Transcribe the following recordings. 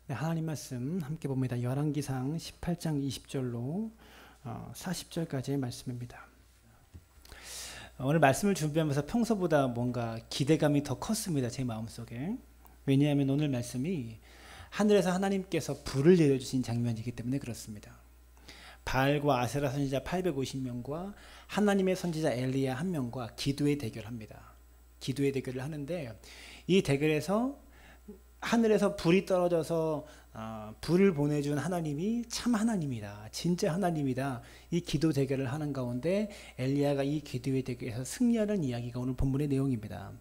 네, 하나님 말씀 함께 봅니다. 열왕기상 18장 20절로 40절까지의 말씀입니다. 오늘 말씀을 준비하면서 평소보다 뭔가 기대감이 더 컸습니다. 제 마음속에. 왜냐하면 오늘 말씀이 하늘에서 하나님께서 불을 내려주신 장면이기 때문에 그렇습니다. 바알과 아세라 선지자 850명과 하나님의 선지자 엘리야 1명과 기도의 대결합니다. 기도의 대결을 하는데 이 대결에서 하늘에서 불이 떨어져서 불을 보내준 하나님이 참 하나님이다. 진짜 하나님이다. 이 기도 대결을 하는 가운데 엘리야가 이 기도의 대결에서 승리하는 이야기가 오늘 본문의 내용입니다.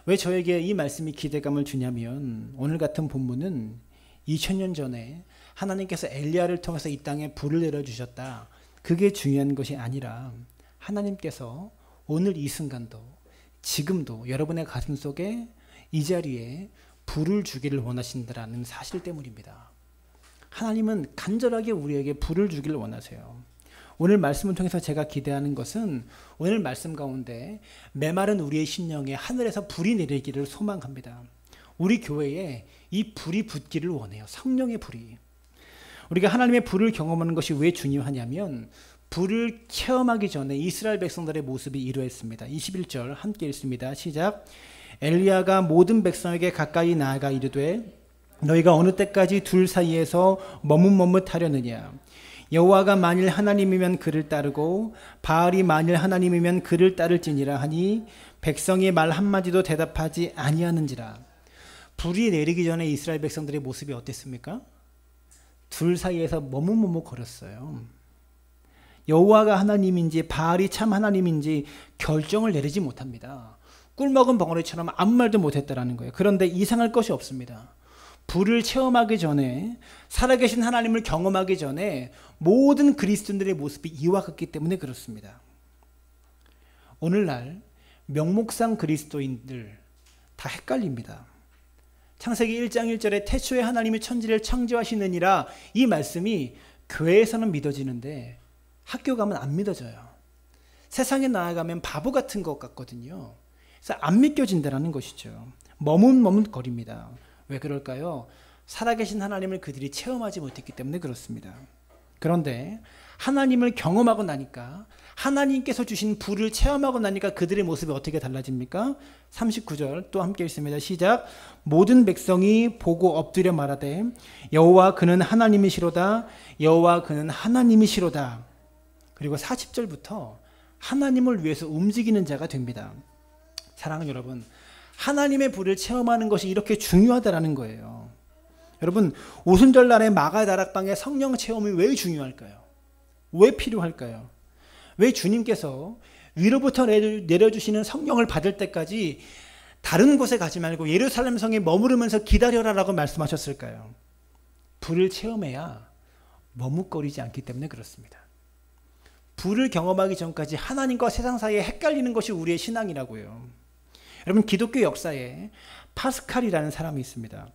왜 저에게 이 말씀이 기대감을 주냐면 오늘 같은 본문은 2000년 전에 하나님께서 엘리야를 통해서 이 땅에 불을 내려주셨다. 그게 중요한 것이 아니라 하나님께서 오늘 이 순간도 지금도 여러분의 가슴 속에 이 자리에 불을 주기를 원하신다는 사실 때문입니다. 하나님은 간절하게 우리에게 불을 주기를 원하세요. 오늘 말씀을 통해서 제가 기대하는 것은 오늘 말씀 가운데 메마른 우리의 심령에 하늘에서 불이 내리기를 소망합니다. 우리 교회에 이 불이 붙기를 원해요. 성령의 불이. 우리가 하나님의 불을 경험하는 것이 왜 중요하냐면 불을 체험하기 전에 이스라엘 백성들의 모습이 이러했습니다. 21절 함께 읽습니다. 시작. 엘리야가 모든 백성에게 가까이 나아가 이르되 너희가 어느 때까지 둘 사이에서 머뭇머뭇하려느냐. 여호와가 만일 하나님이면 그를 따르고 바알이 만일 하나님이면 그를 따를지니라 하니 백성이 말 한마디도 대답하지 아니하는지라. 불이 내리기 전에 이스라엘 백성들의 모습이 어땠습니까? 둘 사이에서 머뭇머뭇거렸어요. 여호와가 하나님인지 바알이 참 하나님인지 결정을 내리지 못합니다. 꿀먹은 벙어리처럼 아무 말도 못했다라는 거예요. 그런데 이상할 것이 없습니다. 불을 체험하기 전에 살아계신 하나님을 경험하기 전에 모든 그리스도인들의 모습이 이와 같기 때문에 그렇습니다. 오늘날 명목상 그리스도인들 다 헷갈립니다. 창세기 1장 1절에 태초에 하나님이 천지를 창조하시느니라 이 말씀이 교회에서는 믿어지는데 학교 가면 안 믿어져요. 세상에 나아가면 바보 같은 것 같거든요. 그래서 안 믿겨진다는 것이죠. 머뭇머뭇거립니다. 왜 그럴까요? 살아계신 하나님을 그들이 체험하지 못했기 때문에 그렇습니다. 그런데 하나님을 경험하고 나니까 하나님께서 주신 불을 체험하고 나니까 그들의 모습이 어떻게 달라집니까? 39절 또 함께 읽습니다. 시작. 모든 백성이 보고 엎드려 말하되 여호와 그는 하나님이시로다. 여호와 그는 하나님이시로다. 그리고 40절부터 하나님을 위해서 움직이는 자가 됩니다. 사랑하는 여러분, 하나님의 불을 체험하는 것이 이렇게 중요하다는 거예요. 여러분, 오순절날의 마가다락방의 성령 체험이 왜 중요할까요? 왜 필요할까요? 왜 주님께서 위로부터 내려주시는 성령을 받을 때까지 다른 곳에 가지 말고 예루살렘 성에 머무르면서 기다려라라고 말씀하셨을까요? 불을 체험해야 머뭇거리지 않기 때문에 그렇습니다. 불을 경험하기 전까지 하나님과 세상 사이에 헷갈리는 것이 우리의 신앙이라고요. 여러분, 기독교 역사에 파스칼이라는 사람이 있습니다.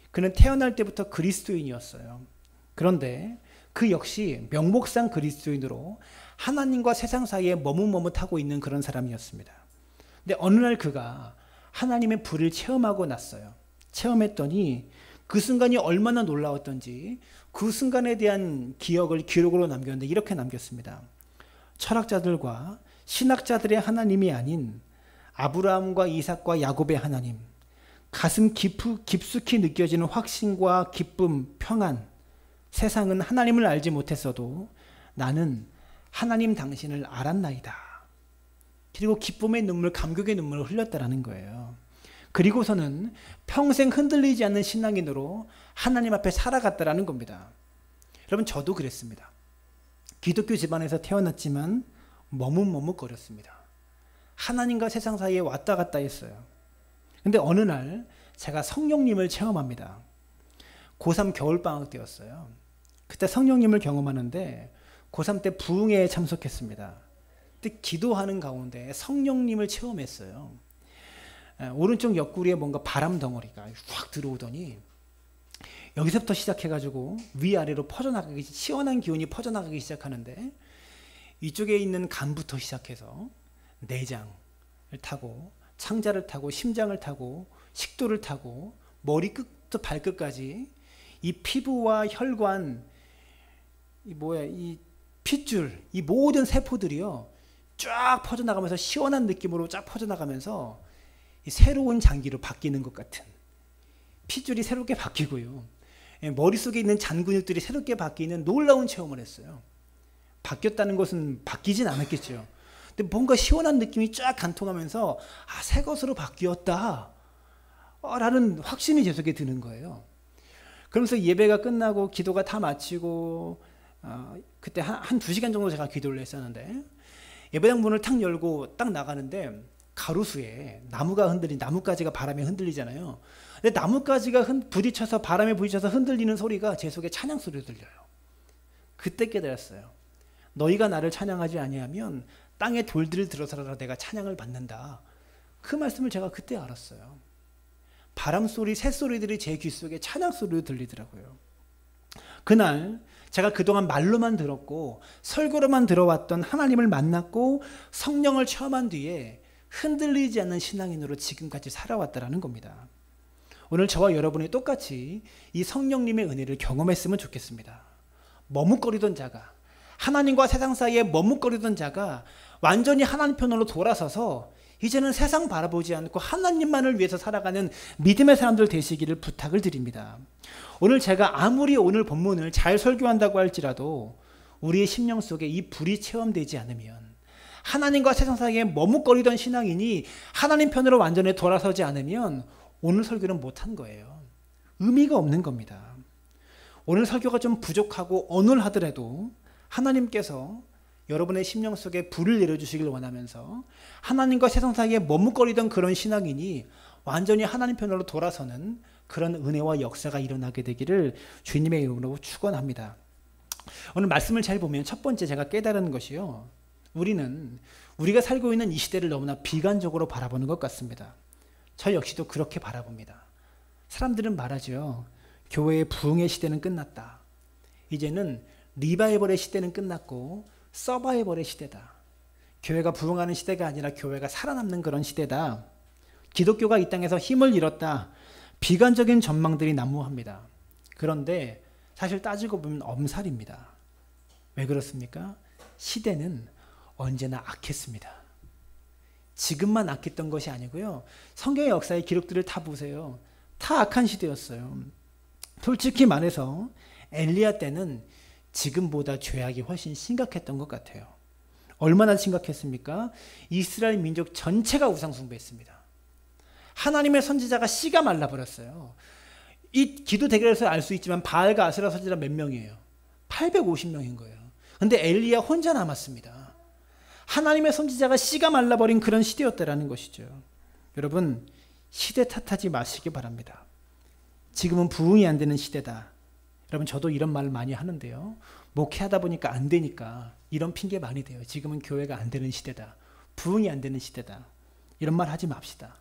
그는 태어날 때부터 그리스도인이었어요. 그런데 그 역시 명목상 그리스도인으로 하나님과 세상 사이에 머뭇머뭇하고 있는 그런 사람이었습니다. 근데 어느 날 그가 하나님의 불을 체험하고 났어요. 체험했더니 그 순간이 얼마나 놀라웠던지 그 순간에 대한 기억을 기록으로 남겼는데 이렇게 남겼습니다. 철학자들과 신학자들의 하나님이 아닌 아브라함과 이삭과 야곱의 하나님, 가슴 깊숙이 느껴지는 확신과 기쁨, 평안. 세상은 하나님을 알지 못했어도 나는 하나님 당신을 알았나이다. 그리고 기쁨의 눈물, 감격의 눈물을 흘렸다라는 거예요. 그리고서는 평생 흔들리지 않는 신앙인으로 하나님 앞에 살아갔다라는 겁니다. 여러분, 저도 그랬습니다. 기독교 집안에서 태어났지만 머뭇머뭇거렸습니다. 하나님과 세상 사이에 왔다 갔다 했어요. 근데 어느 날 제가 성령님을 체험합니다. 고3 겨울방학 때였어요. 그때 성령님을 경험하는데 고3 때 부흥회에 참석했습니다. 그때 기도하는 가운데 성령님을 체험했어요. 오른쪽 옆구리에 뭔가 바람 덩어리가 확 들어오더니 여기서부터 시작해가지고 위아래로 퍼져나가기, 시원한 기운이 퍼져나가기 시작하는데 이쪽에 있는 간부터 시작해서 내장을 타고 창자를 타고 심장을 타고 식도를 타고 머리 끝부터 발끝까지 이 피부와 혈관, 이 핏줄, 이 모든 세포들이요 쫙 퍼져나가면서 시원한 느낌으로 쫙 퍼져나가면서 이 새로운 장기로 바뀌는 것 같은, 핏줄이 새롭게 바뀌고요, 머릿속에 있는 잔근육들이 새롭게 바뀌는 놀라운 체험을 했어요. 바뀌었다는 것은 바뀌진 않았겠죠. 근데 뭔가 시원한 느낌이 쫙 관통하면서 새 것으로 바뀌었다 라는 확신이 제 속에 드는 거예요. 그러면서 예배가 끝나고 기도가 다 마치고 그때 한 2시간 정도 제가 기도를 했었는데, 예배당 문을 탁 열고 딱 나가는데 가로수에 나무가 나뭇가지가 바람에 흔들리잖아요. 근데 나뭇가지가 부딪혀서, 바람에 부딪혀서 흔들리는 소리가 제 속에 찬양 소리로 들려요. 그때 깨달았어요. 너희가 나를 찬양하지 아니하면 땅에 돌들을 들어서라도 내가 찬양을 받는다. 그 말씀을 제가 그때 알았어요. 바람 소리, 새 소리들이 제 귀 속에 찬양 소리로 들리더라고요. 그날 제가 그동안 말로만 들었고 설교로만 들어왔던 하나님을 만났고 성령을 체험한 뒤에 흔들리지 않는 신앙인으로 지금까지 살아왔다라는 겁니다. 오늘 저와 여러분이 똑같이 이 성령님의 은혜를 경험했으면 좋겠습니다. 머뭇거리던 자가, 하나님과 세상 사이에 머뭇거리던 자가 완전히 하나님 편으로 돌아서서 이제는 세상 바라보지 않고 하나님만을 위해서 살아가는 믿음의 사람들 되시기를 부탁을 드립니다. 오늘 제가 아무리 오늘 본문을 잘 설교한다고 할지라도 우리의 심령 속에 이 불이 체험되지 않으면, 하나님과 세상 사이에 머뭇거리던 신앙인이 하나님 편으로 완전히 돌아서지 않으면 오늘 설교는 못한 거예요. 의미가 없는 겁니다. 오늘 설교가 좀 부족하고 어눌하더라도 하나님께서 여러분의 심령 속에 불을 내려주시길 원하면서 하나님과 세상 사이에 머뭇거리던 그런 신앙인이 완전히 하나님 편으로 돌아서는 그런 은혜와 역사가 일어나게 되기를 주님의 이름으로 축원합니다. 오늘 말씀을 잘 보면 첫 번째 제가 깨달은 것이요, 우리가 살고 있는 이 시대를 너무나 비관적으로 바라보는 것 같습니다. 저 역시도 그렇게 바라봅니다. 사람들은 말하죠. 교회의 부흥의 시대는 끝났다. 이제는 리바이벌의 시대는 끝났고 서바이벌의 시대다. 교회가 부흥하는 시대가 아니라 교회가 살아남는 그런 시대다. 기독교가 이 땅에서 힘을 잃었다. 비관적인 전망들이 난무합니다. 그런데 사실 따지고 보면 엄살입니다. 왜 그렇습니까? 시대는 언제나 악했습니다. 지금만 악했던 것이 아니고요, 성경의 역사의 기록들을 다 보세요. 다 악한 시대였어요. 솔직히 말해서 엘리야 때는 지금보다 죄악이 훨씬 심각했던 것 같아요. 얼마나 심각했습니까? 이스라엘 민족 전체가 우상 숭배했습니다. 하나님의 선지자가 씨가 말라버렸어요. 이 기도 대결에서 알 수 있지만 바알과 아세라 선지자 몇 명이에요? 850명인 거예요. 근데 엘리야 혼자 남았습니다. 하나님의 선지자가 씨가 말라버린 그런 시대였다라는 것이죠. 여러분, 시대 탓하지 마시기 바랍니다. 지금은 부흥이 안 되는 시대다. 여러분, 저도 이런 말을 많이 하는데요, 목회하다 보니까 안 되니까 이런 핑계 많이 돼요. 지금은 교회가 안 되는 시대다. 부흥이 안 되는 시대다. 이런 말 하지 맙시다.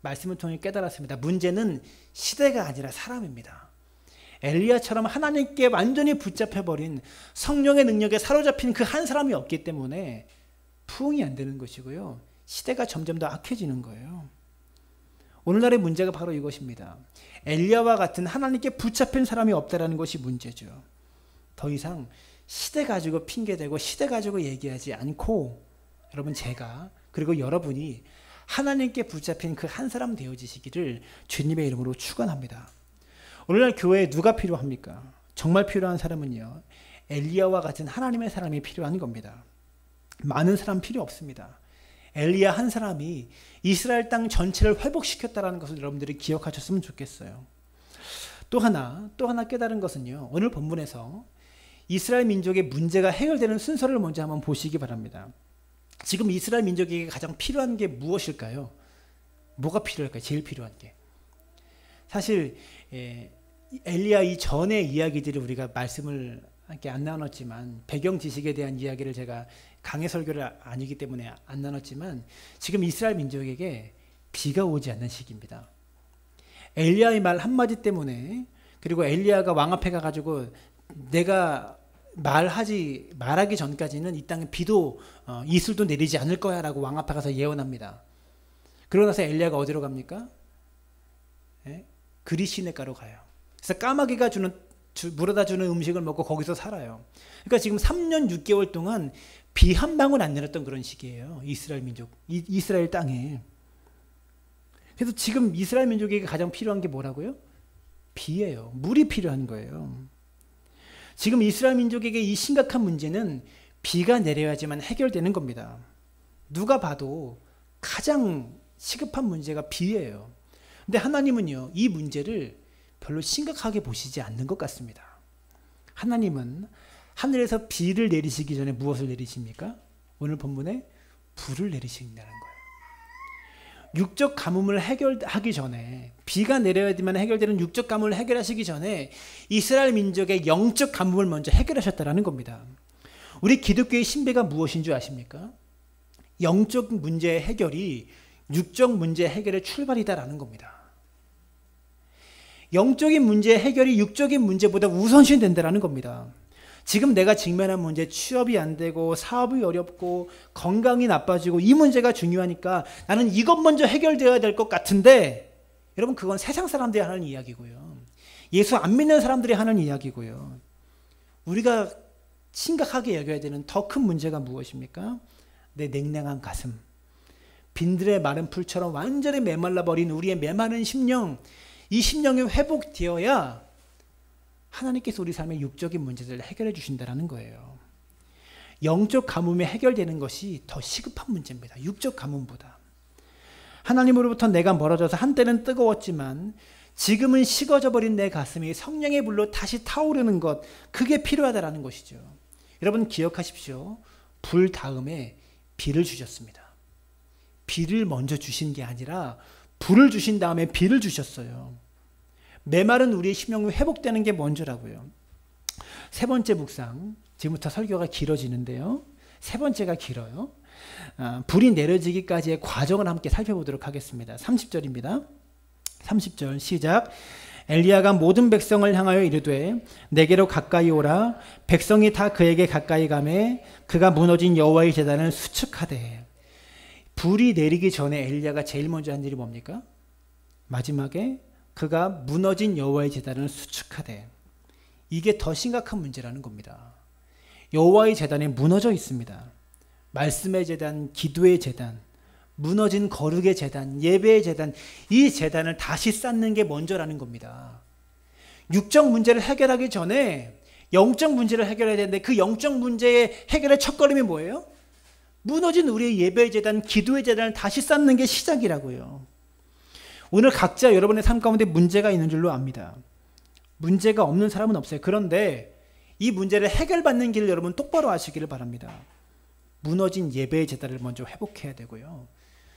말씀을 통해 깨달았습니다. 문제는 시대가 아니라 사람입니다. 엘리야처럼 하나님께 완전히 붙잡혀버린, 성령의 능력에 사로잡힌 그 한 사람이 없기 때문에 부흥이 안 되는 것이고요, 시대가 점점 더 악해지는 거예요. 오늘날의 문제가 바로 이것입니다. 엘리야와 같은 하나님께 붙잡힌 사람이 없다라는 것이 문제죠. 더 이상 시대 가지고 핑계대고 시대 가지고 얘기하지 않고, 여러분, 제가 그리고 여러분이 하나님께 붙잡힌 그 한 사람 되어지시기를 주님의 이름으로 축원합니다. 오늘날 교회에 누가 필요합니까? 정말 필요한 사람은요, 엘리야와 같은 하나님의 사람이 필요한 겁니다. 많은 사람 필요 없습니다. 엘리야 한 사람이 이스라엘 땅 전체를 회복시켰다는 것을 여러분들이 기억하셨으면 좋겠어요. 또 하나 깨달은 것은요, 오늘 본문에서 이스라엘 민족의 문제가 해결되는 순서를 먼저 한번 보시기 바랍니다. 지금 이스라엘 민족에게 가장 필요한 게 무엇일까요? 뭐가 필요할까요? 제일 필요한 게. 사실 엘리야 이전의 이야기들을 우리가 말씀을 함께 안 나눴지만, 배경 지식에 대한 이야기를 제가 강해 설교를 아니기 때문에 안 나눴지만, 지금 이스라엘 민족에게 비가 오지 않는 시기입니다. 엘리야의 말 한마디 때문에, 그리고 엘리야가 왕 앞에 가가지고 내가 말하기 전까지는 이 땅에 비도 이슬도 내리지 않을 거야 라고 왕 앞에 가서 예언합니다. 그러고 나서 엘리야가 어디로 갑니까? 그리 시내가로 가요. 그래서 까마귀가 물어다 주는 음식을 먹고 거기서 살아요. 그러니까 지금 3년 6개월 동안 비 한 방울 안 내렸던 그런 시기예요. 이스라엘 민족, 이스라엘 땅에. 그래서 지금 이스라엘 민족에게 가장 필요한 게 뭐라고요? 비예요. 물이 필요한 거예요. 지금 이스라엘 민족에게 이 심각한 문제는 비가 내려야지만 해결되는 겁니다. 누가 봐도 가장 시급한 문제가 비예요. 근데 하나님은요, 이 문제를 별로 심각하게 보시지 않는 것 같습니다. 하나님은 하늘에서 비를 내리시기 전에 무엇을 내리십니까? 오늘 본문에 불을 내리신다는 거예요. 육적 가뭄을 해결하기 전에, 비가 내려야지만 해결되는 육적 가뭄을 해결하시기 전에 이스라엘 민족의 영적 가뭄을 먼저 해결하셨다는 겁니다. 우리 기독교의 신비가 무엇인 줄 아십니까? 영적 문제의 해결이 육적 문제 해결의 출발이다라는 겁니다. 영적인 문제 해결이 육적인 문제보다 우선시 된다는 겁니다. 지금 내가 직면한 문제, 취업이 안 되고 사업이 어렵고 건강이 나빠지고 이 문제가 중요하니까 나는 이것 먼저 해결되어야 될 것 같은데, 여러분 그건 세상 사람들이 하는 이야기고요. 예수 안 믿는 사람들이 하는 이야기고요. 우리가 심각하게 여겨야 되는 더 큰 문제가 무엇입니까? 내 냉랭한 가슴, 빈들의 마른 풀처럼 완전히 메말라버린 우리의 메마른 심령, 이 심령이 회복되어야 하나님께서 우리 삶의 육적인 문제들을 해결해 주신다는 거예요. 영적 가뭄이 해결되는 것이 더 시급한 문제입니다. 육적 가뭄보다. 하나님으로부터 내가 멀어져서 한때는 뜨거웠지만 지금은 식어져 버린 내 가슴이 성령의 불로 다시 타오르는 것, 그게 필요하다는 것이죠. 여러분 기억하십시오. 불 다음에 비를 주셨습니다. 비를 먼저 주신 게 아니라 불을 주신 다음에 비를 주셨어요. 메마른 우리의 심령이 회복되는 게 먼저라고요. 세 번째 묵상, 지금부터 설교가 길어지는데요. 세 번째가 길어요. 불이 내려지기까지의 과정을 함께 살펴보도록 하겠습니다. 30절입니다. 30절 시작. 엘리야가 모든 백성을 향하여 이르되 내게로 가까이 오라. 백성이 다 그에게 가까이 가매 그가 무너진 여호와의 제단을 수축하되. 불이 내리기 전에 엘리야가 제일 먼저 한 일이 뭡니까? 마지막에 그가 무너진 여호와의 제단을 수축하되. 이게 더 심각한 문제라는 겁니다. 여호와의 제단이 무너져 있습니다. 말씀의 제단, 기도의 제단, 무너진 거룩의 제단, 예배의 제단, 이 제단을 다시 쌓는 게 먼저라는 겁니다. 육적 문제를 해결하기 전에 영적 문제를 해결해야 되는데 그 영적 문제의 해결의 첫걸음이 뭐예요? 무너진 우리의 예배의 제단, 기도의 제단을 다시 쌓는 게 시작이라고요. 오늘 각자 여러분의 삶 가운데 문제가 있는 줄로 압니다. 문제가 없는 사람은 없어요. 그런데 이 문제를 해결받는 길을 여러분 똑바로 아시기를 바랍니다. 무너진 예배의 제단을 먼저 회복해야 되고요.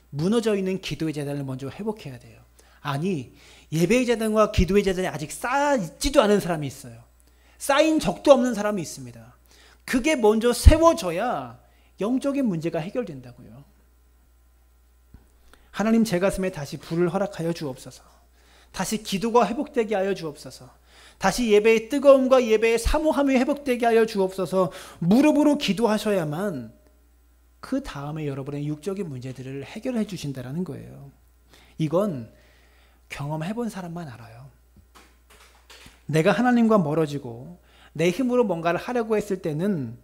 무너져 있는 기도의 제단을 먼저 회복해야 돼요. 아니, 예배의 제단과 기도의 제단이 아직 쌓이지도 않은 사람이 있어요. 쌓인 적도 없는 사람이 있습니다. 그게 먼저 세워져야 영적인 문제가 해결된다고요. 하나님 제 가슴에 다시 불을 허락하여 주옵소서. 다시 기도가 회복되게 하여 주옵소서. 다시 예배의 뜨거움과 예배의 사모함이 회복되게 하여 주옵소서. 무릎으로 기도하셔야만 그 다음에 여러분의 육적인 문제들을 해결해 주신다는 거예요. 이건 경험해 본 사람만 알아요. 내가 하나님과 멀어지고 내 힘으로 뭔가를 하려고 했을 때는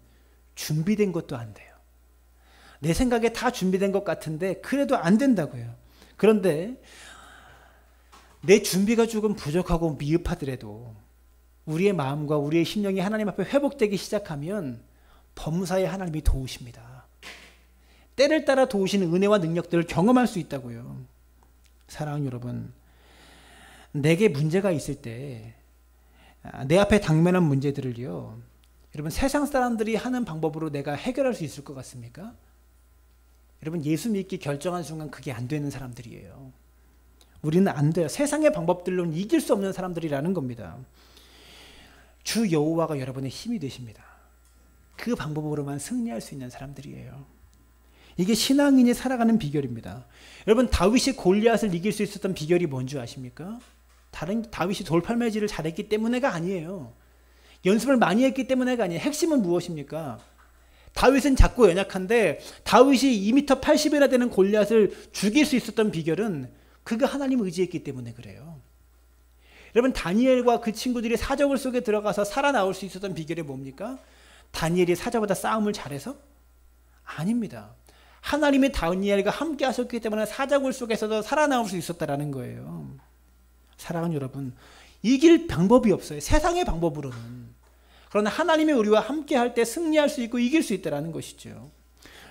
준비된 것도 안 돼요. 내 생각에 다 준비된 것 같은데 그래도 안 된다고요. 그런데 내 준비가 조금 부족하고 미흡하더라도 우리의 마음과 우리의 심령이 하나님 앞에 회복되기 시작하면 범사에 하나님이 도우십니다. 때를 따라 도우시는 은혜와 능력들을 경험할 수 있다고요. 사랑하는 여러분, 내게 문제가 있을 때 내 앞에 당면한 문제들을요, 여러분 세상 사람들이 하는 방법으로 내가 해결할 수 있을 것 같습니까? 여러분 예수 믿기 결정한 순간 그게 안 되는 사람들이에요. 우리는 안 돼요. 세상의 방법들로는 이길 수 없는 사람들이라는 겁니다. 주 여호와가 여러분의 힘이 되십니다. 그 방법으로만 승리할 수 있는 사람들이에요. 이게 신앙인이 살아가는 비결입니다. 여러분 다윗이 골리앗을 이길 수 있었던 비결이 뭔지 아십니까? 다윗이 돌팔매질을 잘했기 때문에가 아니에요. 연습을 많이 했기 때문에가 아니에요. 핵심은 무엇입니까? 다윗은 작고 연약한데 다윗이 2m 80이나 되는 골리앗을 죽일 수 있었던 비결은 그가 하나님을 의지했기 때문에 그래요. 여러분 다니엘과 그 친구들이 사저굴 속에 들어가서 살아나올 수 있었던 비결이 뭡니까? 다니엘이 사자보다 싸움을 잘해서? 아닙니다. 하나님이 다니엘과 함께 하셨기 때문에 사자굴 속에서도 살아나올 수 있었다라는 거예요. 사랑하는 여러분, 이길 방법이 없어요. 세상의 방법으로는. 그러나 하나님이 우리와 함께 할 때 승리할 수 있고 이길 수 있다는 것이죠.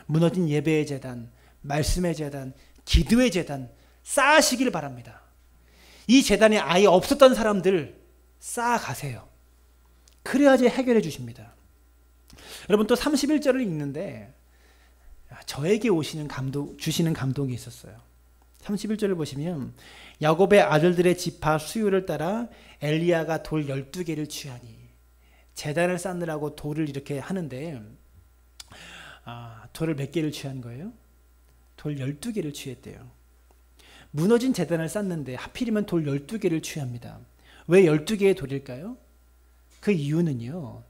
무너진 예배의 제단, 말씀의 제단, 기도의 제단 쌓으시길 바랍니다. 이 제단이 아예 없었던 사람들 쌓아가세요. 그래야지 해결해 주십니다. 여러분 또 31절을 읽는데 저에게 주시는 감동이 있었어요. 31절을 보시면 야곱의 아들들의 지파 수요를 따라 엘리야가 돌 12개를 취하니, 제단을 쌓느라고 돌을 이렇게 하는데 돌을 몇 개를 취한 거예요? 돌 12개를 취했대요. 무너진 제단을 쌓는데 하필이면 돌 12개를 취합니다. 왜 12개의 돌일까요? 그 이유는요,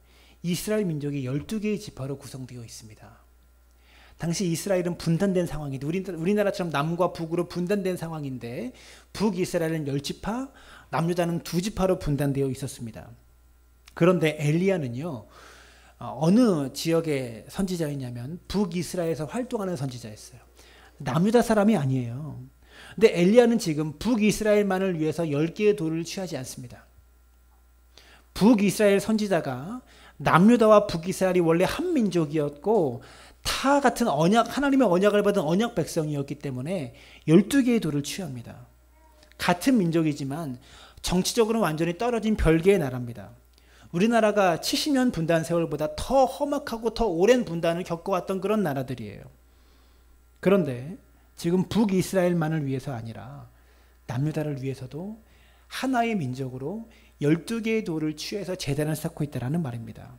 이스라엘 민족이 12개의 지파로 구성되어 있습니다. 당시 이스라엘은 분단된 상황인데, 우리나라처럼 남과 북으로 분단된 상황인데 북이스라엘은 10지파, 남유다는 2지파로 분단되어 있었습니다. 그런데 엘리야는요, 어느 지역의 선지자였냐면 북이스라엘에서 활동하는 선지자였어요. 남유다 사람이 아니에요. 근데 엘리야는 지금 북이스라엘만을 위해서 10개의 돌을 취하지 않습니다. 북이스라엘 선지자가 남유다와 북이스라엘이 원래 한 민족이었고 타 같은 하나님의 언약을 받은 언약 백성이었기 때문에 12개의 돌을 취합니다. 같은 민족이지만 정치적으로는 완전히 떨어진 별개의 나라입니다. 우리나라가 70년 분단 세월보다 더 험악하고 더 오랜 분단을 겪어왔던 그런 나라들이에요. 그런데 지금 북이스라엘만을 위해서 아니라 남유다를 위해서도 하나의 민족으로 12개의 돌을 취해서 제단을 쌓고 있다는 말입니다.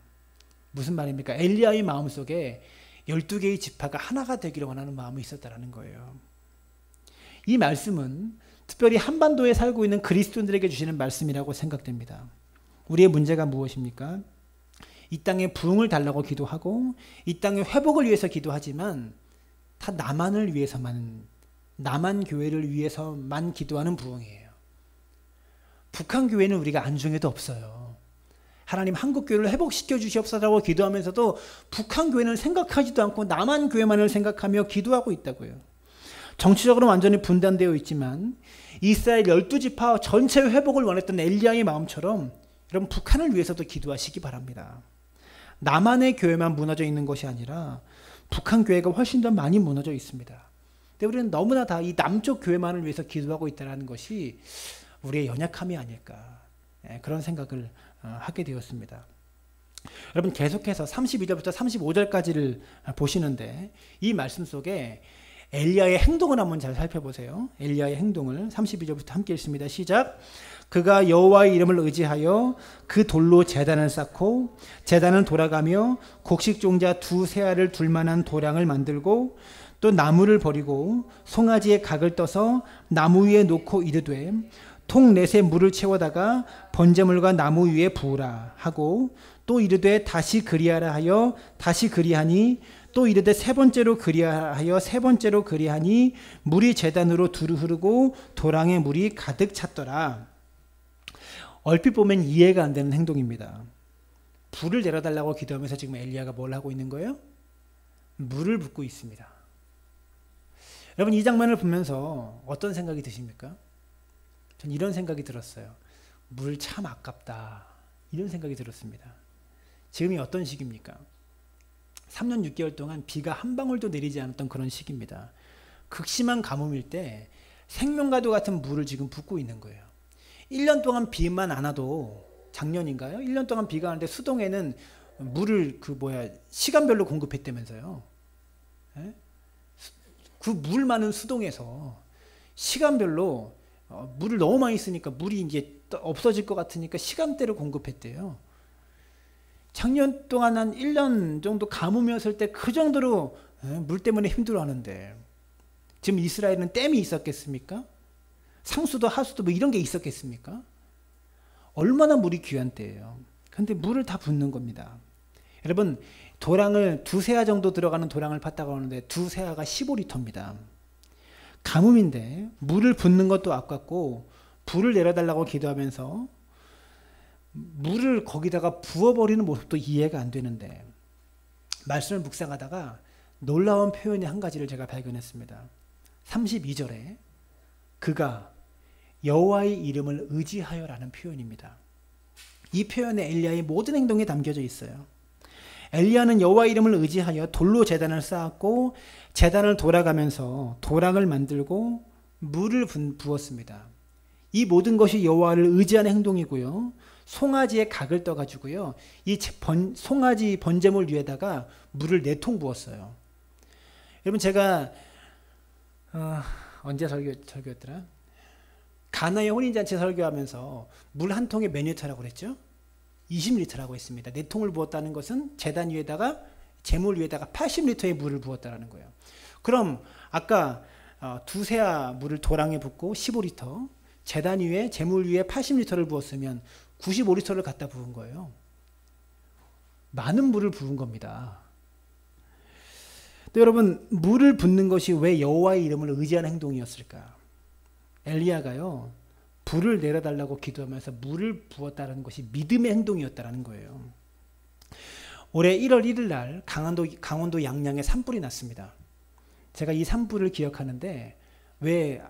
무슨 말입니까? 엘리야의 마음속에 12개의 지파가 하나가 되기를 원하는 마음이 있었다는 거예요. 이 말씀은 특별히 한반도에 살고 있는 그리스도인들에게 주시는 말씀이라고 생각됩니다. 우리의 문제가 무엇입니까? 이 땅에 부흥을 달라고 기도하고 이 땅의 회복을 위해서 기도하지만 다 나만을 위해서만, 나만 교회를 위해서만 기도하는 부흥이에요. 북한 교회는 우리가 안중에도 없어요. 하나님 한국 교회를 회복시켜 주시옵소서라고 기도하면서도 북한 교회는 생각하지도 않고 남한 교회만을 생각하며 기도하고 있다고요. 정치적으로 완전히 분단되어 있지만 이스라엘 12지파 전체 회복을 원했던 엘리야의 마음처럼 여러분 북한을 위해서도 기도하시기 바랍니다. 남한의 교회만 무너져 있는 것이 아니라 북한 교회가 훨씬 더 많이 무너져 있습니다. 근데 우리는 너무나 다 이 남쪽 교회만을 위해서 기도하고 있다는 것이 우리의 연약함이 아닐까, 그런 생각을 하게 되었습니다. 여러분 계속해서 32절부터 35절까지를 보시는데 이 말씀 속에 엘리야의 행동을 한번 잘 살펴보세요. 엘리야의 행동을 32절부터 함께 읽습니다. 시작. 그가 여호와의 이름을 의지하여 그 돌로 제단을 쌓고 제단은 돌아가며 곡식종자 2세알을 둘 만한 도량을 만들고 또 나무를 버리고 송아지의 각을 떠서 나무 위에 놓고 이르되 통 넷에 물을 채워다가 번제물과 나무 위에 부으라 하고 또 이르되 다시 그리하라 하여 다시 그리하니 또 이르되 세 번째로 그리하라 하여 세 번째로 그리하니 물이 제단으로 두루 흐르고 도랑에 물이 가득 찼더라. 얼핏 보면 이해가 안 되는 행동입니다. 불을 내려달라고 기도하면서 지금 엘리야가 뭘 하고 있는 거예요? 물을 붓고 있습니다. 여러분 이 장면을 보면서 어떤 생각이 드십니까? 전 이런 생각이 들었어요. 물 참 아깝다, 이런 생각이 들었습니다. 지금이 어떤 시기입니까? 3년 6개월 동안 비가 한 방울도 내리지 않았던 그런 시기입니다. 극심한 가뭄일 때 생명과도 같은 물을 지금 붓고 있는 거예요. 1년 동안 비만 안 와도, 작년인가요? 1년 동안 비가 왔는데 수동에는 물을 시간별로 공급했다면서요. 예? 그 물 많은 수동에서 시간별로 물을 너무 많이 쓰니까 물이 이제 없어질 것 같으니까 시간대로 공급했대요. 작년 동안 한 1년 정도 가뭄이었을 때 그 정도로 물 때문에 힘들어하는데 지금 이스라엘은 댐이 있었겠습니까? 상수도 하수도 뭐 이런 게 있었겠습니까? 얼마나 물이 귀한 때예요. 그런데 물을 다 붓는 겁니다. 여러분 도랑을 2세아 정도 들어가는 도랑을 팠다고 하는데 2세아가 15리터입니다. 가뭄인데 물을 붓는 것도 아깝고 불을 내려달라고 기도하면서 물을 거기다가 부어버리는 모습도 이해가 안 되는데, 말씀을 묵상하다가 놀라운 표현이 한 가지를 제가 발견했습니다. 32절에 그가 여호와의 이름을 의지하여라는 표현입니다. 이 표현에 엘리야의 모든 행동이 담겨져 있어요. 엘리야는 여호와의 이름을 의지하여 돌로 제단을 쌓았고 제단을 돌아가면서 도랑을 만들고 물을 부었습니다. 이 모든 것이 여호와를 의지하는 행동이고요. 송아지의 각을 떠가지고요, 이 송아지 번제물 위에다가 물을 4통 부었어요. 여러분, 제가 언제 설교였더라? 가나의 혼인잔치 설교하면서 물 한 통에 몇 리터라고 그랬죠? 20리터라고 했습니다. 4통을 부었다는 것은 제단 위에다가, 제물 위에다가 80리터의 물을 부었다는 거예요. 그럼 아까 두세아 물을 도랑에 붓고 15리터, 제단 위에, 제물 위에 80리터를 부었으면 95리터를 갖다 부은 거예요. 많은 물을 부은 겁니다. 또 여러분, 물을 붓는 것이 왜 여호와의 이름을 의지하는 행동이었을까? 엘리야가요, 불을 내려달라고 기도하면서 물을 부었다는 것이 믿음의 행동이었다는 거예요. 올해 1월 1일 날 강원도 양양에 산불이 났습니다. 제가 이 산불을 기억하는데 왜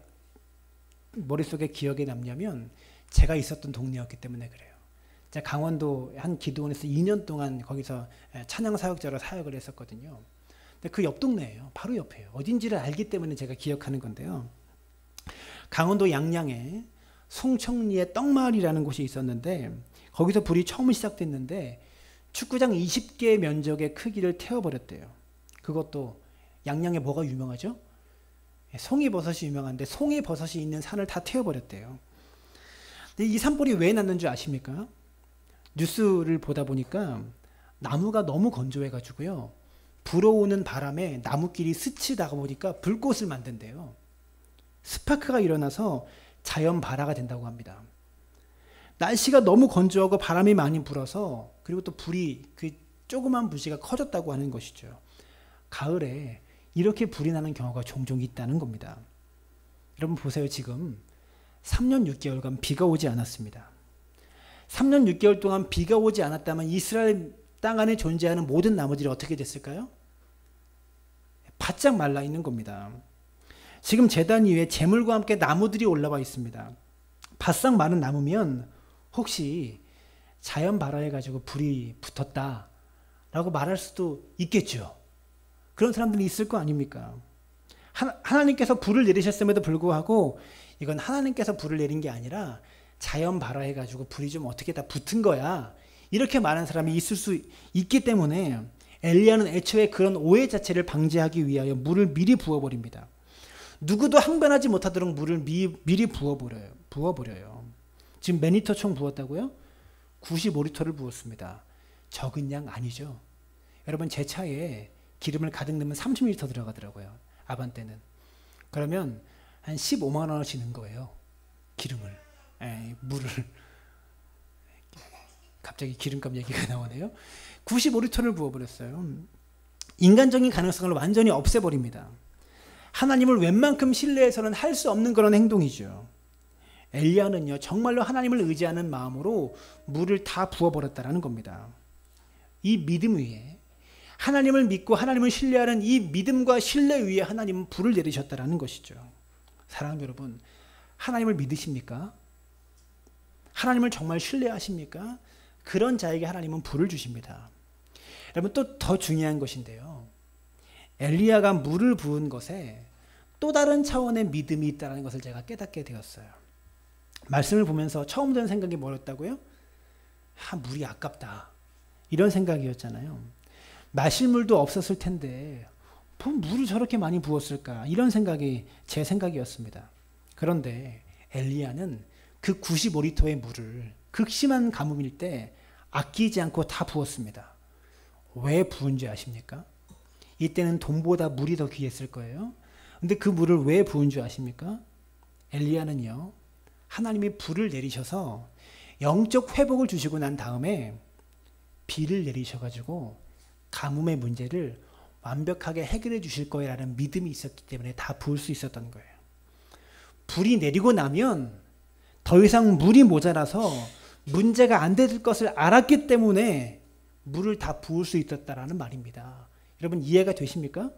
머릿속에 기억에 남냐면, 제가 있었던 동네였기 때문에 그래요. 제가 강원도 한 기도원에서 2년 동안 거기서 찬양 사역자로 사역을 했었거든요. 근데 그 옆 동네예요. 바로 옆에요. 어딘지를 알기 때문에 제가 기억하는 건데요. 강원도 양양에 송청리의 떡마을이라는 곳이 있었는데, 거기서 불이 처음 시작됐는데 축구장 20개 면적의 크기를 태워버렸대요. 그것도 양양에 뭐가 유명하죠? 송이버섯이 유명한데 송이버섯이 있는 산을 다 태워버렸대요. 근데 이 산불이 왜 났는 줄 아십니까? 뉴스를 보다 보니까 나무가 너무 건조해가지고요, 불어오는 바람에 나무끼리 스치다가 보니까 불꽃을 만든대요. 스파크가 일어나서 자연 발화가 된다고 합니다. 날씨가 너무 건조하고 바람이 많이 불어서, 그리고 또 불이, 그 조그만 불씨가 커졌다고 하는 것이죠. 가을에 이렇게 불이 나는 경우가 종종 있다는 겁니다. 여러분 보세요. 지금 3년 6개월간 비가 오지 않았습니다. 3년 6개월 동안 비가 오지 않았다면 이스라엘 땅 안에 존재하는 모든 나무들이 어떻게 됐을까요? 바짝 말라 있는 겁니다. 지금 제단 위에 재물과 함께 나무들이 올라와 있습니다. 바싹 마른 나무면 혹시 자연 발화해가지고 불이 붙었다라고 말할 수도 있겠죠. 그런 사람들이 있을 거 아닙니까? 하나님께서 불을 내리셨음에도 불구하고 이건 하나님께서 불을 내린 게 아니라 자연 발화해가지고 불이 좀 어떻게 다 붙은 거야, 이렇게 말하는 사람이 있을 수 있기 때문에 엘리야는 애초에 그런 오해 자체를 방지하기 위하여 물을 미리 부어버립니다. 누구도 항변하지 못하도록 물을 미리 부어버려요. 지금 몇 리터 총 부었다고요? 95리터를 부었습니다. 적은 양 아니죠. 여러분, 제 차에 기름을 가득 넣으면 30리터 들어가더라고요. 아반떼는. 그러면 한 15만 원어치 넣은 거예요. 기름을. 물을. 갑자기 기름값 얘기가 나오네요. 95리터를 부어버렸어요. 인간적인 가능성을 완전히 없애버립니다. 하나님을 웬만큼 신뢰해서는 할 수 없는 그런 행동이죠. 엘리야는요, 정말로 하나님을 의지하는 마음으로 물을 다 부어버렸다는 겁니다. 이 믿음 위에, 하나님을 믿고 하나님을 신뢰하는 이 믿음과 신뢰 위에 하나님은 불을 내리셨다는 것이죠. 사랑하는 여러분, 하나님을 믿으십니까? 하나님을 정말 신뢰하십니까? 그런 자에게 하나님은 불을 주십니다. 여러분, 또 더 중요한 것인데요, 엘리야가 물을 부은 것에 또 다른 차원의 믿음이 있다는 것을 제가 깨닫게 되었어요. 말씀을 보면서 처음 드는 생각이 뭐였다고요? 물이 아깝다, 이런 생각이었잖아요. 마실 물도 없었을 텐데 뭐 물을 저렇게 많이 부었을까, 이런 생각이 제 생각이었습니다. 그런데 엘리야는 그 95리터의 물을 극심한 가뭄일 때 아끼지 않고 다 부었습니다. 왜 부은지 아십니까? 이때는 돈보다 물이 더 귀했을 거예요. 근데 그 물을 왜 부은 줄 아십니까? 엘리야는요, 하나님이 불을 내리셔서 영적 회복을 주시고 난 다음에 비를 내리셔가지고 가뭄의 문제를 완벽하게 해결해 주실 거라는 믿음이 있었기 때문에 다 부을 수 있었던 거예요. 불이 내리고 나면 더 이상 물이 모자라서 문제가 안 될 것을 알았기 때문에 물을 다 부을 수 있었다라는 말입니다. 여러분 이해가 되십니까?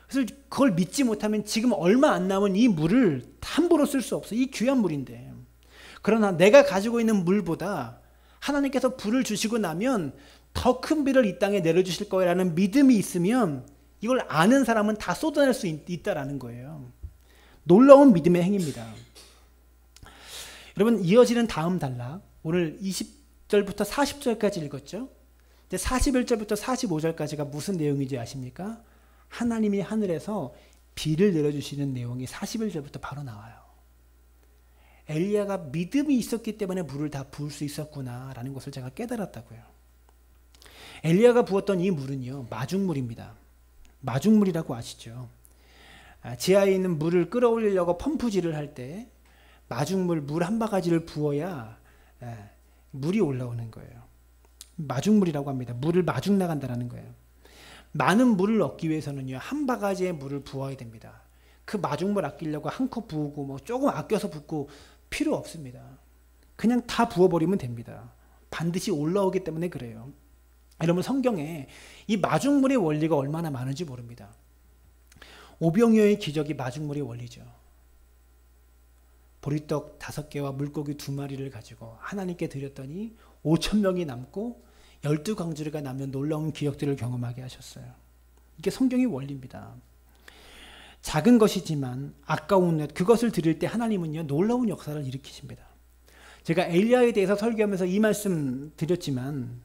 그래서 그걸 믿지 못하면 지금 얼마 안 남은 이 물을 함부로 쓸 수 없어. 이 귀한 물인데. 그러나 내가 가지고 있는 물보다 하나님께서 불을 주시고 나면 더 큰 비를 이 땅에 내려주실 거라는 믿음이 있으면 이걸 아는 사람은 다 쏟아낼 수 있다라는 거예요. 놀라운 믿음의 행위입니다. 여러분 이어지는 다음 단락 오늘 20절부터 40절까지 읽었죠. 이제 41절부터 45절까지가 무슨 내용인지 아십니까? 하나님이 하늘에서 비를 내려주시는 내용이 41절부터 바로 나와요. 엘리야가 믿음이 있었기 때문에 물을 다 부을 수 있었구나라는 것을 제가 깨달았다고요. 엘리야가 부었던 이 물은요, 마중물입니다. 마중물이라고 아시죠? 지하에 있는 물을 끌어올리려고 펌프질을 할 때 마중물 물 한 바가지를 부어야 물이 올라오는 거예요. 마중물이라고 합니다. 물을 마중 나간다는 거예요. 많은 물을 얻기 위해서는요, 한 바가지의 물을 부어야 됩니다. 그 마중물 아끼려고 한 컵 부으고 뭐 조금 아껴서 붓고 필요 없습니다. 그냥 다 부어버리면 됩니다. 반드시 올라오기 때문에 그래요. 여러분 성경에 이 마중물의 원리가 얼마나 많은지 모릅니다. 오병이어의 기적이 마중물의 원리죠. 보리떡 5개와 물고기 2마리를 가지고 하나님께 드렸더니 5,000명이 남고 12광주리가 남는 놀라운 기적들을 경험하게 하셨어요. 이게 성경의 원리입니다. 작은 것이지만 아까운 것 그것을 드릴 때 하나님은요 놀라운 역사를 일으키십니다. 제가 엘리야에 대해서 설교하면서 이 말씀 드렸지만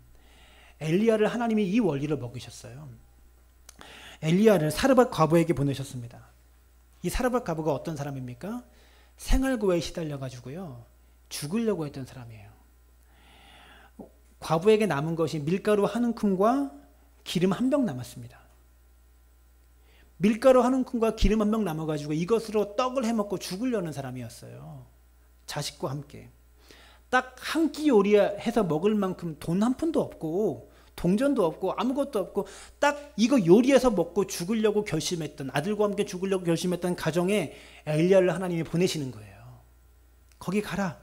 엘리야를 하나님이 이 원리를 먹이셨어요. 엘리야를 사르밧 과부에게 보내셨습니다. 이 사르밧 과부가 어떤 사람입니까? 생활고에 시달려 가지고요 죽으려고 했던 사람이에요. 과부에게 남은 것이 밀가루 한 움큼과 기름 한 병 남았습니다. 밀가루 한 움큼과 기름 한 병 남아가지고 이것으로 떡을 해먹고 죽으려는 사람이었어요. 자식과 함께. 딱 한 끼 요리해서 먹을 만큼 돈 한 푼도 없고 동전도 없고 아무것도 없고 딱 이거 요리해서 먹고 죽으려고 결심했던 아들과 함께 죽으려고 결심했던 가정에 엘리야를 하나님이 보내시는 거예요. 거기 가라.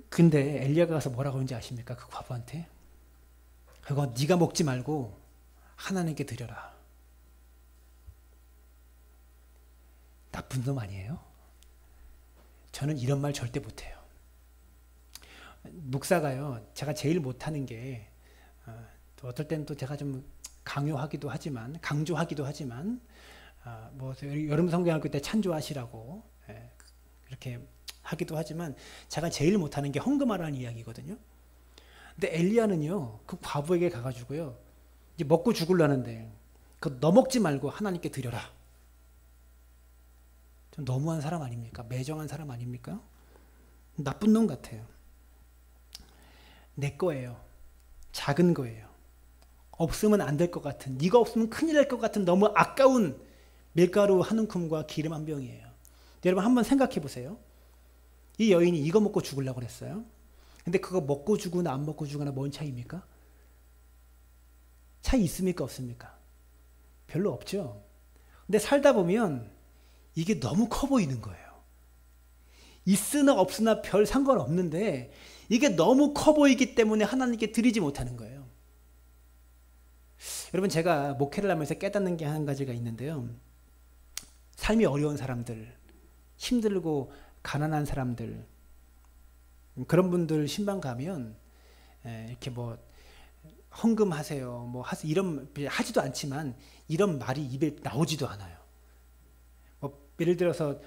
근데 엘리야가 가서 뭐라고 하는지 아십니까? 그 과부한테 그거 네가 먹지 말고 하나님께 드려라. 나쁜 놈 아니에요? 저는 이런 말 절대 못해요. 목사가요 제가 제일 못하는 게 또 어떨 때는 또 제가 좀 강조하기도 하지만 뭐 여름 성경학교 때 찬조하시라고 이렇게 하기도 하지만 제가 제일 못하는 게 헌금하라는 이야기거든요. 근데 엘리야는요 그 과부에게 가가지고요 이제 먹고 죽으려는데 그 너 먹지 말고 하나님께 드려라. 좀 너무한 사람 아닙니까? 매정한 사람 아닙니까? 나쁜 놈 같아요. 내 거예요. 작은 거예요. 없으면 안 될 것 같은, 네가 없으면 큰일 날 것 같은 너무 아까운 밀가루 한 움큼과 기름 한 병이에요. 여러분 한번 생각해 보세요. 이 여인이 이거 먹고 죽으려고 그랬어요. 근데 그거 먹고 죽으나 안 먹고 죽으나 뭔 차이입니까? 차이 있습니까? 없습니까? 별로 없죠. 근데 살다 보면 이게 너무 커 보이는 거예요. 있으나 없으나 별 상관없는데 이게 너무 커 보이기 때문에 하나님께 드리지 못하는 거예요. 여러분 제가 목회를 하면서 깨닫는 게 한 가지가 있는데요. 삶이 어려운 사람들, 힘들고 가난한 사람들, 그런 분들 신방 가면 이렇게 뭐 헌금하세요, 뭐 하세요 이런 하지도 않지만 이런 말이 입에 나오지도 않아요. 뭐 예를 들어서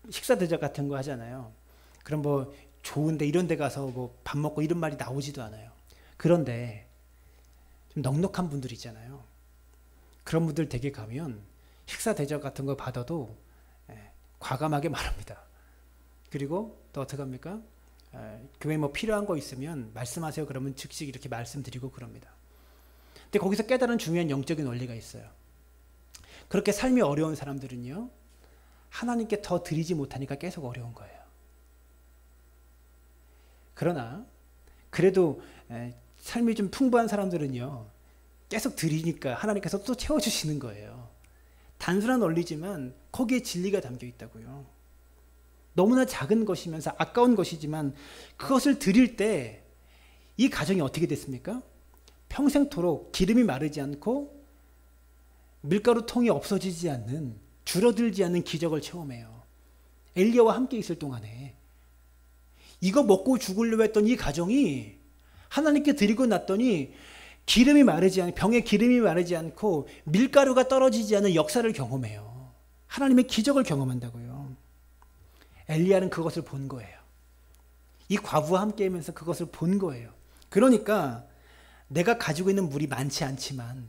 식사 대접 같은 거 하잖아요. 그럼 뭐 좋은데 이런 데 가서 뭐 밥 먹고 이런 말이 나오지도 않아요. 그런데 좀 넉넉한 분들 있잖아요. 그런 분들 댁에 가면 식사 대접 같은 거 받아도 과감하게 말합니다. 그리고 또 어떻게 합니까? 교회 뭐 필요한 거 있으면 말씀하세요. 그러면 즉시 이렇게 말씀드리고 그럽니다. 근데 거기서 깨달은 중요한 영적인 원리가 있어요. 그렇게 삶이 어려운 사람들은요, 하나님께 더 드리지 못하니까 계속 어려운 거예요. 그러나 그래도 삶이 좀 풍부한 사람들은요, 계속 드리니까 하나님께서 또 채워주시는 거예요. 단순한 원리지만 거기에 진리가 담겨 있다고요. 너무나 작은 것이면서 아까운 것이지만 그것을 드릴 때 이 가정이 어떻게 됐습니까? 평생토록 기름이 마르지 않고 밀가루 통이 없어지지 않는, 줄어들지 않는 기적을 체험해요. 엘리야와 함께 있을 동안에 이거 먹고 죽으려고 했던 이 가정이 하나님께 드리고 났더니 기름이 마르지 않고, 병에 기름이 마르지 않고 밀가루가 떨어지지 않는 역사를 경험해요. 하나님의 기적을 경험한다고요. 엘리야는 그것을 본 거예요. 이 과부와 함께 하면서 그것을 본 거예요. 그러니까 내가 가지고 있는 물이 많지 않지만,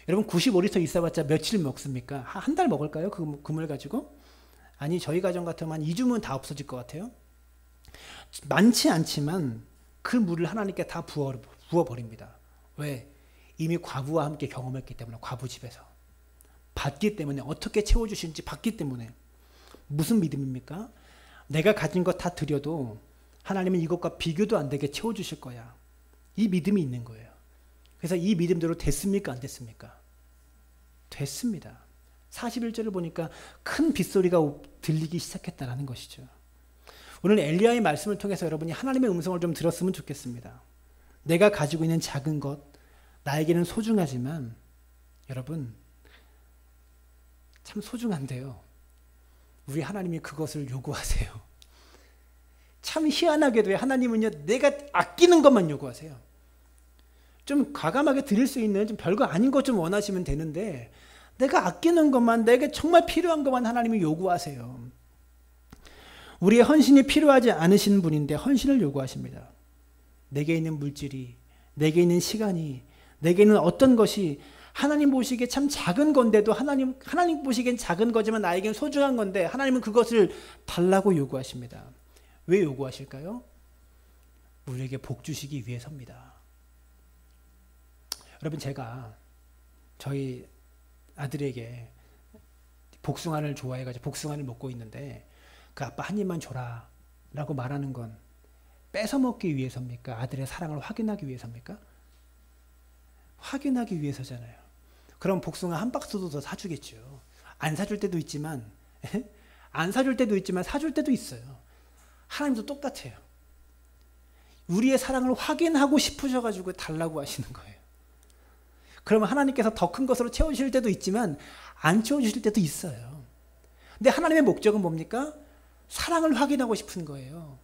여러분 95리터 있어봤자 며칠 먹습니까? 한 달 먹을까요? 그 물 가지고? 아니, 저희 가정 같으면 한 2주면 다 없어질 것 같아요. 많지 않지만 그 물을 하나님께 다 부어버립니다. 왜? 이미 과부와 함께 경험했기 때문에, 과부 집에서. 받기 때문에, 어떻게 채워주시는지 받기 때문에. 무슨 믿음입니까? 내가 가진 것 다 드려도 하나님은 이것과 비교도 안 되게 채워주실 거야. 이 믿음이 있는 거예요. 그래서 이 믿음대로 됐습니까? 안 됐습니까? 됐습니다. 41절을 보니까 큰 빗소리가 들리기 시작했다는 것이죠. 오늘 엘리야의 말씀을 통해서 여러분이 하나님의 음성을 좀 들었으면 좋겠습니다. 내가 가지고 있는 작은 것, 나에게는 소중하지만 여러분 참 소중한데요. 우리 하나님이 그것을 요구하세요. 참 희한하게도 하나님은요, 내가 아끼는 것만 요구하세요. 좀 과감하게 드릴 수 있는 좀 별거 아닌 것 좀 원하시면 되는데, 내가 아끼는 것만, 내게 정말 필요한 것만 하나님이 요구하세요. 우리의 헌신이 필요하지 않으신 분인데 헌신을 요구하십니다. 내게 있는 물질이, 내게 있는 시간이, 내게 있는 어떤 것이 하나님 보시기에 참 작은 건데도 하나님 보시기엔 작은 거지만 나에겐 소중한 건데 하나님은 그것을 달라고 요구하십니다. 왜 요구하실까요? 우리에게 복 주시기 위해서입니다. 여러분, 제가 저희 아들에게 복숭아를 좋아해가지고 복숭아를 먹고 있는데 그 아빠 한 입만 줘라 라고 말하는 건 뺏어 먹기 위해서입니까? 아들의 사랑을 확인하기 위해서입니까? 확인하기 위해서잖아요. 그럼 복숭아 한 박스도 더 사주겠죠. 안 사줄 때도 있지만 안 사줄 때도 있지만 사줄 때도 있어요. 하나님도 똑같아요. 우리의 사랑을 확인하고 싶으셔가지고 달라고 하시는 거예요. 그러면 하나님께서 더 큰 것으로 채워주실 때도 있지만 안 채워주실 때도 있어요. 근데 하나님의 목적은 뭡니까? 사랑을 확인하고 싶은 거예요.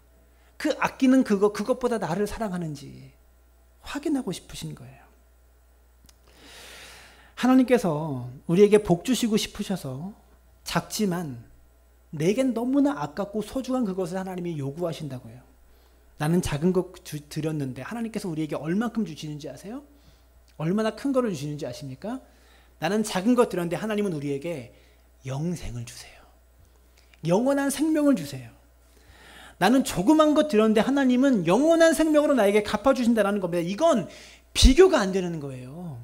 그 아끼는 그것보다 나를 사랑하는지 확인하고 싶으신 거예요. 하나님께서 우리에게 복 주시고 싶으셔서 작지만 내겐 너무나 아깝고 소중한 그것을 하나님이 요구하신다고요. 나는 작은 것 드렸는데 하나님께서 우리에게 얼만큼 주시는지 아세요? 얼마나 큰 거를 주시는지 아십니까? 나는 작은 것 드렸는데 하나님은 우리에게 영생을 주세요. 영원한 생명을 주세요. 나는 조그만 것 드렸는데 하나님은 영원한 생명으로 나에게 갚아주신다는 겁니다. 이건 비교가 안 되는 거예요.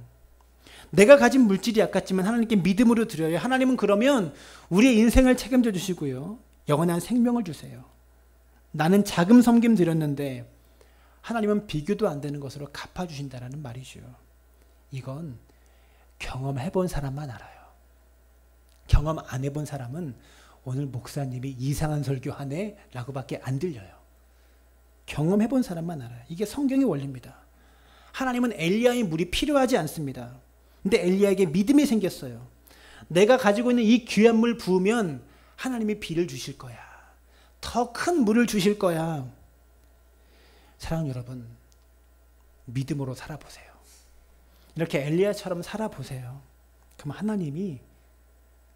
내가 가진 물질이 아깝지만 하나님께 믿음으로 드려요. 하나님은 그러면 우리의 인생을 책임져 주시고요. 영원한 생명을 주세요. 나는 자금 섬김 드렸는데 하나님은 비교도 안 되는 것으로 갚아주신다는 말이죠. 이건 경험해 본 사람만 알아요. 경험 안 해본 사람은 오늘 목사님이 이상한 설교하네 라고 밖에 안 들려요. 경험해 본 사람만 알아요. 이게 성경의 원리입니다. 하나님은 엘리야의 물이 필요하지 않습니다. 근데 엘리야에게 믿음이 생겼어요. 내가 가지고 있는 이 귀한 물 부으면 하나님이 비를 주실 거야. 더 큰 물을 주실 거야. 사랑하는 여러분, 믿음으로 살아보세요. 이렇게 엘리야처럼 살아보세요. 그럼 하나님이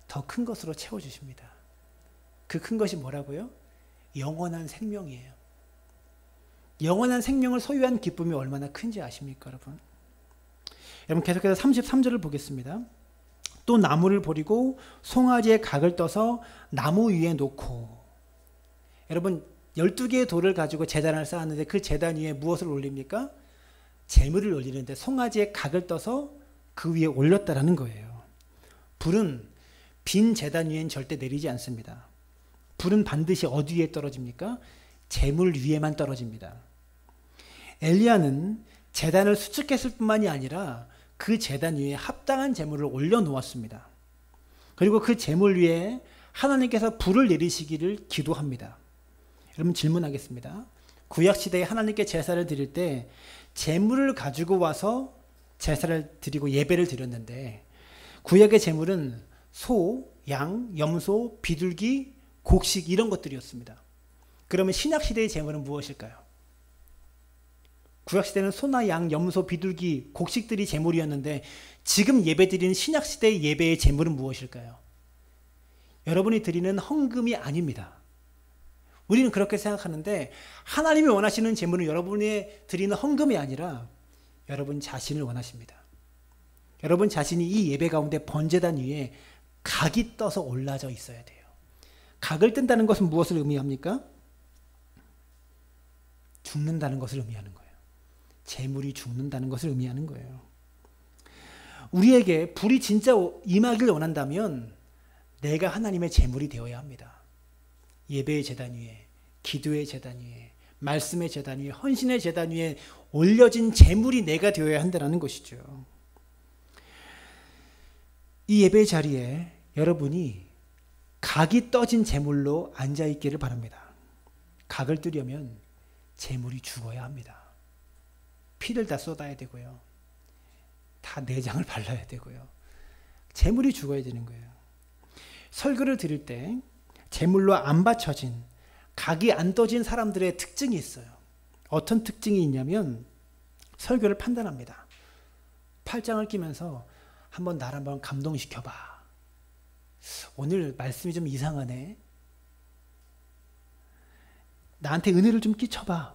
더 큰 것으로 채워주십니다. 그 큰 것이 뭐라고요? 영원한 생명이에요. 영원한 생명을 소유한 기쁨이 얼마나 큰지 아십니까, 여러분? 여러분, 계속해서 33절을 보겠습니다. 또 나무를 버리고 송아지의 각을 떠서 나무 위에 놓고. 여러분, 12개의 돌을 가지고 제단을 쌓았는데 그 제단 위에 무엇을 올립니까? 재물을 올리는데 송아지의 각을 떠서 그 위에 올렸다라는 거예요. 불은 빈 제단 위엔 절대 내리지 않습니다. 불은 반드시 어디 위에 떨어집니까? 재물 위에만 떨어집니다. 엘리야는 제단을 수축했을 뿐만이 아니라 그 제단 위에 합당한 재물을 올려놓았습니다. 그리고 그 제물 위에 하나님께서 불을 내리시기를 기도합니다. 여러분 질문하겠습니다. 구약시대에 하나님께 제사를 드릴 때 제물을 가지고 와서 제사를 드리고 예배를 드렸는데 구약의 제물은 소, 양, 염소, 비둘기, 곡식 이런 것들이었습니다. 그러면 신약시대의 제물은 무엇일까요? 구약시대는 소나 양, 염소, 비둘기, 곡식들이 제물이었는데 지금 예배드리는 신약시대의 예배의 제물은 무엇일까요? 여러분이 드리는 헌금이 아닙니다. 우리는 그렇게 생각하는데 하나님이 원하시는 제물은 여러분이 드리는 헌금이 아니라 여러분 자신을 원하십니다. 여러분 자신이 이 예배 가운데 번제단 위에 각이 떠서 올라져 있어야 돼요. 각을 뜬다는 것은 무엇을 의미합니까? 죽는다는 것을 의미하는 거예요. 제물이 죽는다는 것을 의미하는 거예요. 우리에게 불이 진짜 임하기를 원한다면 내가 하나님의 제물이 되어야 합니다. 예배의 제단 위에, 기도의 제단 위에, 말씀의 제단 위에, 헌신의 제단 위에 올려진 제물이 내가 되어야 한다는 것이죠. 이 예배의 자리에 여러분이 각이 떠진 제물로 앉아있기를 바랍니다. 각을 뜨려면 제물이 죽어야 합니다. 피를 다 쏟아야 되고요. 다 내장을 발라야 되고요. 제물이 죽어야 되는 거예요. 설교를 드릴 때 제물로 안 바쳐진, 각이 안 떠진 사람들의 특징이 있어요. 어떤 특징이 있냐면 설교를 판단합니다. 팔짱을 끼면서 나를 한번 감동시켜봐. 오늘 말씀이 좀 이상하네. 나한테 은혜를 좀 끼쳐봐.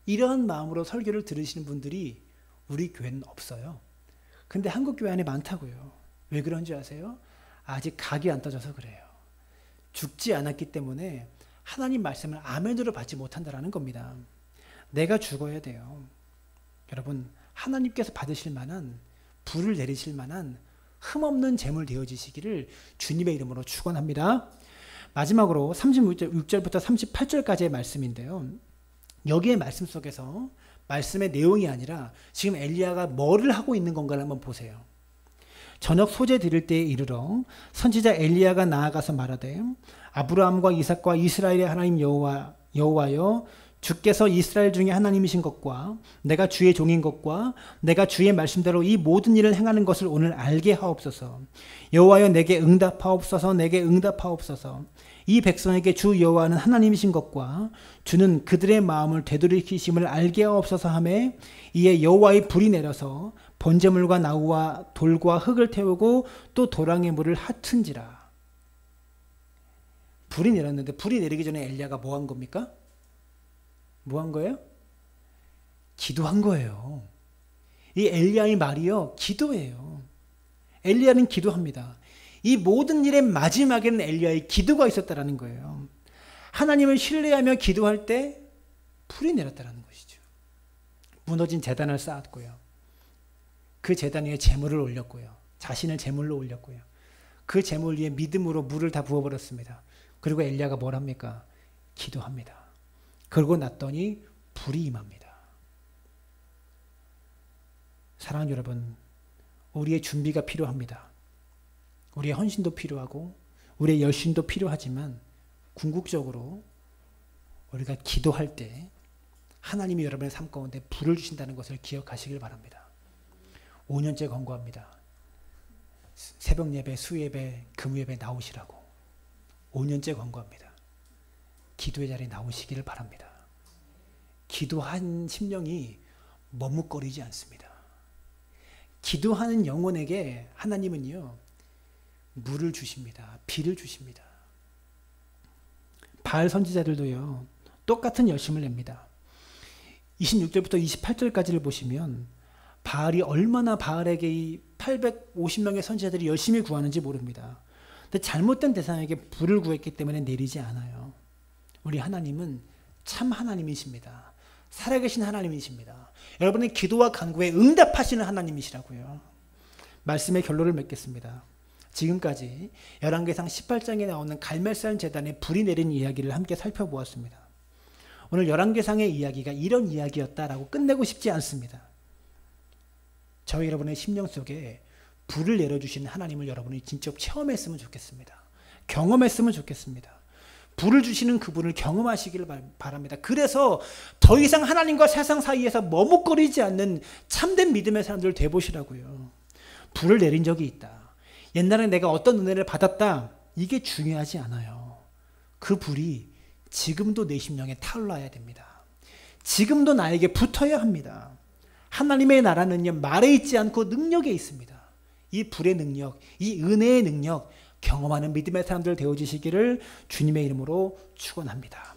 이러한 마음으로 설교를 들으시는 분들이 우리 교회는 없어요. 근데 한국 교회 안에 많다고요. 왜 그런지 아세요? 아직 각이 안 떠져서 그래요. 죽지 않았기 때문에 하나님 말씀을 아멘으로 받지 못한다는 겁니다. 내가 죽어야 돼요. 여러분, 하나님께서 받으실 만한, 불을 내리실 만한 흠없는 제물 되어지시기를 주님의 이름으로 축원합니다. 마지막으로 36절부터 38절까지의 말씀인데요. 여기의 말씀 속에서 말씀의 내용이 아니라 지금 엘리야가 뭐를 하고 있는 건가를 한번 보세요. 저녁 소재 드릴 때에 이르러 선지자 엘리야가 나아가서 말하되 아브라함과 이삭과 이스라엘의 하나님 여호와여 주께서 이스라엘 중에 하나님이신 것과 내가 주의 종인 것과 내가 주의 말씀대로 이 모든 일을 행하는 것을 오늘 알게 하옵소서. 여호와여 내게 응답하옵소서. 내게 응답하옵소서. 이 백성에게 주 여호와는 하나님이신 것과 주는 그들의 마음을 되돌이키심을 알게 하옵소서 하매 이에 여호와의 불이 내려서 번제물과 나무와 돌과 흙을 태우고 또 도랑의 물을 핫은지라. 불이 내렸는데 불이 내리기 전에 엘리야가 뭐 한 겁니까? 뭐 한 거예요? 기도한 거예요. 이 엘리야의 말이요, 기도예요. 엘리야는 기도합니다. 이 모든 일의 마지막에는 엘리야의 기도가 있었다라는 거예요. 하나님을 신뢰하며 기도할 때 불이 내렸다라는 것이죠. 무너진 제단을 쌓았고요. 그 제단 위에 제물을 올렸고요. 자신을 제물로 올렸고요. 그 제물 위에 믿음으로 물을 다 부어버렸습니다. 그리고 엘리야가 뭘 합니까? 기도합니다. 그러고 났더니 불이 임합니다. 사랑하는 여러분, 우리의 준비가 필요합니다. 우리의 헌신도 필요하고 우리의 열심도 필요하지만 궁극적으로 우리가 기도할 때 하나님이 여러분의 삶 가운데 불을 주신다는 것을 기억하시길 바랍니다. 5년째 권고합니다. 새벽 예배, 수예배, 금요예배 나오시라고 5년째 권고합니다. 기도의 자리에 나오시기를 바랍니다. 기도한 심령이 머뭇거리지 않습니다. 기도하는 영혼에게 하나님은요, 물을 주십니다. 비를 주십니다. 바알 선지자들도요, 똑같은 열심을 냅니다. 26절부터 28절까지를 보시면 바알이 얼마나 바알에게 이 850명의 선지자들이 열심히 구하는지 모릅니다. 근데 잘못된 대상에게 불을 구했기 때문에 내리지 않아요. 우리 하나님은 참 하나님이십니다. 살아계신 하나님이십니다. 여러분의 기도와 간구에 응답하시는 하나님이시라고요. 말씀의 결론을 맺겠습니다. 지금까지 열왕기상 18장에 나오는 갈멜산 제단에 불이 내린 이야기를 함께 살펴보았습니다. 오늘 열왕기상의 이야기가 이런 이야기였다라고 끝내고 싶지 않습니다. 저희 여러분의 심령 속에 불을 내려주시는 하나님을 여러분이 직접 체험했으면 좋겠습니다. 경험했으면 좋겠습니다. 불을 주시는 그분을 경험하시기를 바랍니다. 그래서 더 이상 하나님과 세상 사이에서 머뭇거리지 않는 참된 믿음의 사람들 되보시라고요. 불을 내린 적이 있다. 옛날에 내가 어떤 은혜를 받았다. 이게 중요하지 않아요. 그 불이 지금도 내 심령에 타올라야 됩니다. 지금도 나에게 붙어야 합니다. 하나님의 나라는요, 말에 있지 않고 능력에 있습니다. 이 불의 능력, 이 은혜의 능력 경험하는 믿음의 사람들 되어지시기를 주님의 이름으로 축원합니다.